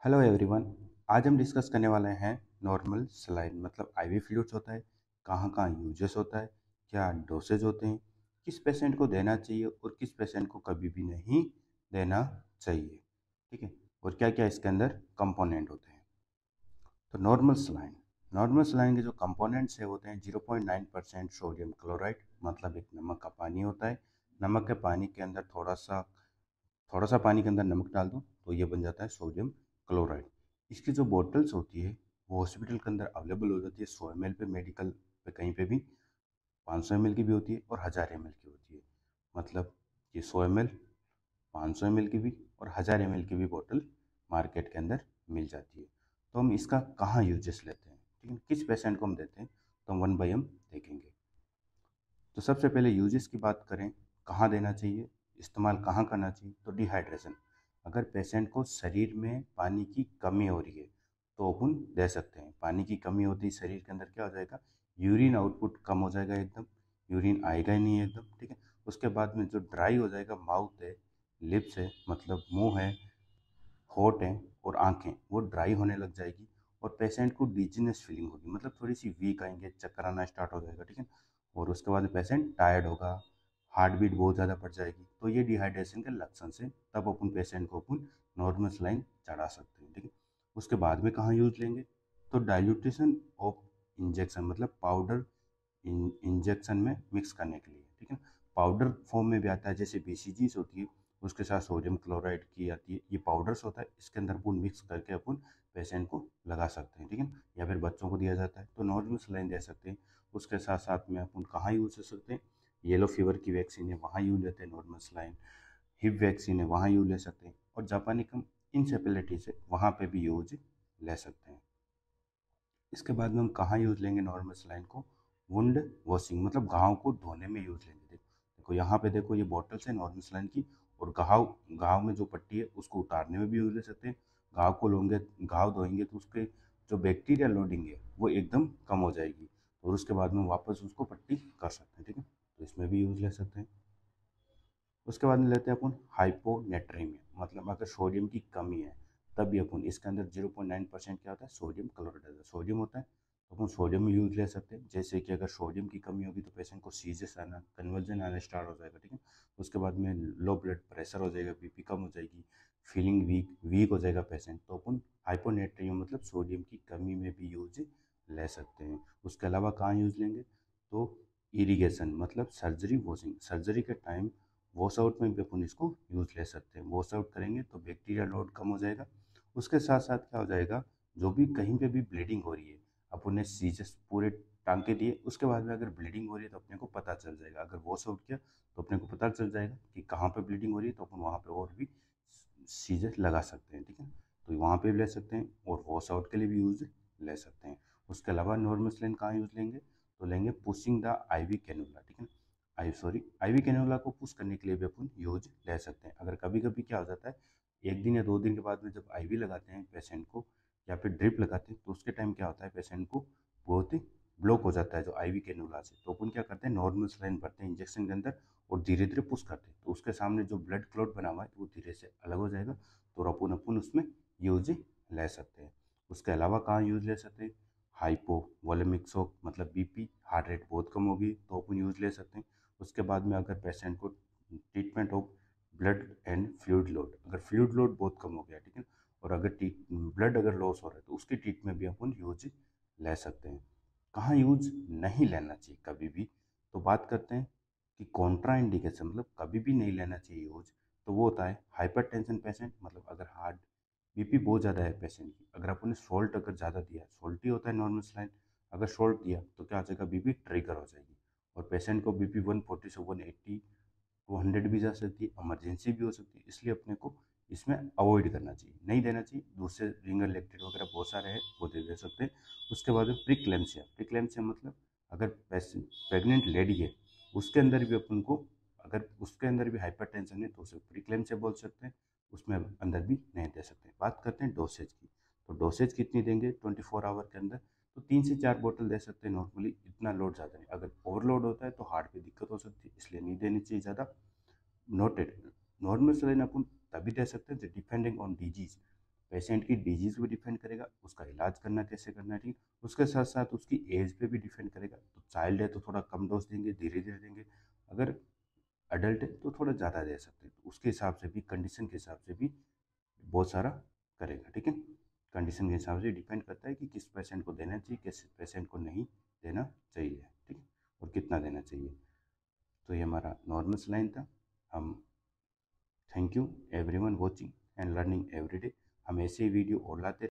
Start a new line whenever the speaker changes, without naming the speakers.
Hello everyone. आज हम discuss करने वाले हैं नॉर्मल सलाइन मतलब आईवी फ्लूइड्स होता है, कहाँ कहाँ यूजेस होता है, क्या डोसेज होते हैं, किस पेशेंट को देना चाहिए और किस पेशेंट को कभी भी नहीं देना चाहिए। ठीक है। और क्या क्या इसके अंदर कंपोनेंट होते हैं। तो नॉर्मल सलाइन के जो कंपोनेंट्स है होते हैं 0.9% सोडियम क्लोराइड, मतलब एक नमक का पानी होता है। नमक के पानी के अंदर थोड़ा सा पानी के अंदर नमक डाल दो तो ये बन जाता है सोडियम क्लोराइड। इसकी जो बॉटल्स होती है वो हॉस्पिटल के अंदर अवेलेबल हो जाती है 100 ml पे, मेडिकल पे कहीं पे भी 500 ml की भी होती है और 1000 ml की होती है। मतलब ये 100 ml, 500 ml की भी और 1000 ml की भी बॉटल मार्केट के अंदर मिल जाती है। तो हम इसका कहाँ यूजेस लेते हैं, ठीक है, किस पेशेंट को हम देते हैं, तो हम वन बाई हम देखेंगे। तो सबसे पहले यूजेस की बात करें, कहाँ देना चाहिए, इस्तेमाल कहाँ करना चाहिए, तो डिहाइड्रेशन। अगर पेशेंट को शरीर में पानी की कमी हो रही है तो अपन दे सकते हैं। पानी की कमी होती है शरीर के अंदर, क्या हो जाएगा, यूरिन आउटपुट कम हो जाएगा एकदम, यूरिन आएगा ही नहीं है एकदम। ठीक है। उसके बाद में जो ड्राई हो जाएगा, माउथ है, लिप्स है मतलब मुंह है, होठ है और आंखें, वो ड्राई होने लग जाएगी और पेशेंट को डिजीनेस फीलिंग होगी, मतलब थोड़ी सी वीक आएंगे, चक्कर आना स्टार्ट हो जाएगा। ठीक है। और उसके बाद पेशेंट टायर्ड होगा, हार्ट बीट बहुत ज़्यादा बढ़ जाएगी। तो ये डिहाइड्रेशन के लक्षण से तब अपन पेशेंट को अपन नॉर्मल सलाइन चढ़ा सकते हैं। ठीक है। उसके बाद में कहाँ यूज लेंगे, तो डाइल्यूटेशन ऑफ इंजेक्शन, मतलब पाउडर इंजेक्शन में मिक्स करने के लिए। ठीक है। पाउडर फॉर्म में भी आता है, जैसे बीसीजीज होती है उसके साथ सोडियम क्लोराइड की आती है, ये पाउडर्स होता है, इसके अंदर अपन मिक्स करके अपन पेशेंट को लगा सकते हैं। ठीक है। या फिर बच्चों को दिया जाता है तो नॉर्मल सलाइन दे सकते हैं। उसके साथ साथ में अपन कहाँ यूज कर सकते हैं, येलो फीवर की वैक्सीन है वहाँ यूज लेते हैं नॉर्मल सलाइन, हिप वैक्सीन है वहाँ यूज ले सकते हैं, और जापानी कम इंसेपेलिटीज है वहाँ पे भी यूज ले सकते हैं। इसके बाद में हम कहाँ यूज लेंगे नॉर्मल सलाइन को, वुंड वॉशिंग, मतलब घाव को धोने में यूज लेंगे। देखो यहाँ पे देखो, ये बॉटल्स है नॉर्मल सलाइन की, और घाव घाव में जो पट्टी है उसको उतारने में भी यूज ले सकते हैं। घाव को लोगे, घाव धोएंगे तो उसके जो बैक्टीरिया लोडिंग है वो एकदम कम हो जाएगी, और उसके बाद में वापस उसको पट्टी कर सकते हैं। ठीक है। तो इसमें भी यूज ले सकते हैं। उसके बाद में लेते हैं अपन हाइपोनेट्रीमिया, मतलब अगर सोडियम की कमी है तब भी अपन इसके अंदर 0.9% क्या होता है, सोडियम क्लोराइड सोडियम होता है, तो अपन सोडियम में यूज ले सकते हैं। जैसे कि अगर सोडियम की कमी होगी तो पेशेंट को सीजस आना, कन्वर्जन आना स्टार्ट हो जाएगा। ठीक है। उसके बाद में लो ब्लड प्रेशर हो जाएगा, बीपी कम हो जाएगी, फीलिंग वीक वीक हो जाएगा पेशेंट, तो अपन हाइपोनेट्रीमिया मतलब सोडियम की कमी में भी यूज ले सकते हैं। उसके अलावा कहाँ यूज लेंगे, तो इरिगेशन मतलब सर्जरी वॉशिंग, सर्जरी के टाइम वॉश आउट में भी अपन इसको यूज ले सकते हैं। वॉश आउट करेंगे तो बैक्टीरिया लोड कम हो जाएगा। उसके साथ साथ क्या हो जाएगा, जो भी कहीं पे भी ब्लीडिंग हो रही है, अपन ने सीजस पूरे टांग के दिए, उसके बाद में अगर ब्लीडिंग हो रही है तो अपने को पता चल जाएगा। अगर वॉश आउट किया तो अपने को पता चल जाएगा कि कहाँ पे ब्लीडिंग हो रही है, तो अपन वहाँ पे और भी सीजस लगा सकते हैं। ठीक है। तो वहाँ पे भी ले सकते हैं और वॉश आउट के लिए भी यूज ले सकते हैं। उसके अलावा नॉर्मल स्लाइन कहाँ यूज लेंगे, तो लेंगे पुशिंग द आईवी कैनुला। ठीक है। आईवी कैनुला को पुश करने के लिए भी अपन यूज ले सकते हैं। अगर कभी कभी क्या हो जाता है, एक दिन या 2 दिन के बाद में जब आईवी लगाते हैं पेशेंट को या फिर ड्रिप लगाते हैं, तो उसके टाइम क्या होता है, पेशेंट को बहुत ही ब्लॉक हो जाता है जो आईवी कैनुला से, तो अपन क्या करते हैं, नॉर्मल सलाइन भरते हैं इंजेक्शन के अंदर और धीरे धीरे पुश करते हैं, तो उसके सामने जो ब्लड क्लॉट बना हुआ है वो धीरे से अलग हो जाएगा, तो अपन अपन उसमें यूज ले सकते हैं। उसके अलावा कहाँ यूज ले सकते हैं, हाइपो वोलेमिक शॉक, मतलब बीपी हार्ट रेट बहुत कम होगी तो अपन यूज ले सकते हैं। उसके बाद में अगर पेशेंट को treatment of blood and fluid load, अगर फ्लूइड लोड बहुत कम हो गया, ठीक है, और अगर ब्लड अगर लॉस हो रहा है तो उसकी ट्रीटमेंट भी अपन यूज ले सकते हैं। कहाँ यूज नहीं लेना चाहिए कभी भी, तो बात करते हैं कि कॉन्ट्रा इंडिकेशन, मतलब कभी भी नहीं लेना चाहिए यूज, तो वो होता है हाइपर टेंशन पेशेंट, मतलब अगर हार्ट बीपी बहुत ज़्यादा है पेशेंट की, अगर अपन ने सॉल्ट अगर ज़्यादा दिया, सॉल्ट ही होता है नॉर्मल सलाइन, अगर सॉल्ट दिया तो क्या हो जाएगा, बीपी ट्रिगर हो जाएगी और पेशेंट को बीपी 140 से 180 200 भी जा सकती है, इमरजेंसी भी हो सकती है, इसलिए अपने को इसमें अवॉइड करना चाहिए, नहीं देना चाहिए। दूसरे रिंगर लेक्टेट वगैरह बहुत सारे हैं वो दे सकते हैं। उसके बाद प्रिक्लेम्सिया, प्रिक्लेम्सिया मतलब अगर प्रेग्नेंट लेडी है उसके अंदर भी अपन को, अगर उसके अंदर भी हाइपर टेंशन है तो उसे प्रिक्लेम्सिया बोल सकते हैं, उसमें अंदर भी नहीं दे सकते। बात करते हैं डोसेज की, तो डोसेज कितनी देंगे 24 आवर के अंदर, तो 3 से 4 बोतल दे सकते हैं नॉर्मली, इतना लोड ज़्यादा नहीं। अगर ओवरलोड होता है तो हार्ट पे दिक्कत हो सकती है, इसलिए नहीं देनी चाहिए ज़्यादा। नोटेड, नॉर्मल सलाइन अपन तभी दे सकते हैं डिपेंडिंग ऑन डिजीज, पेशेंट की डिजीज़ भी डिपेंड करेगा, उसका इलाज करना कैसे करना है, ठीक। उसके साथ साथ उसकी एज पे भी डिपेंड करेगा। तो चाइल्ड है तो थोड़ा कम डोज देंगे, धीरे धीरे देंगे। अगर अडल्ट है तो थोड़ा ज़्यादा दे सकते हैं। तो उसके हिसाब से भी, कंडीशन के हिसाब से भी बहुत सारा करेगा, ठीक है। कंडीशन के हिसाब से डिपेंड करता है कि किस पेशेंट को देना चाहिए, किस पेशेंट को नहीं देना चाहिए, ठीक है, और कितना देना चाहिए। तो ये हमारा नॉर्मल सलाइन था। हम thank you everyone watching and learning every day. हम ऐसे ही वीडियो और लाते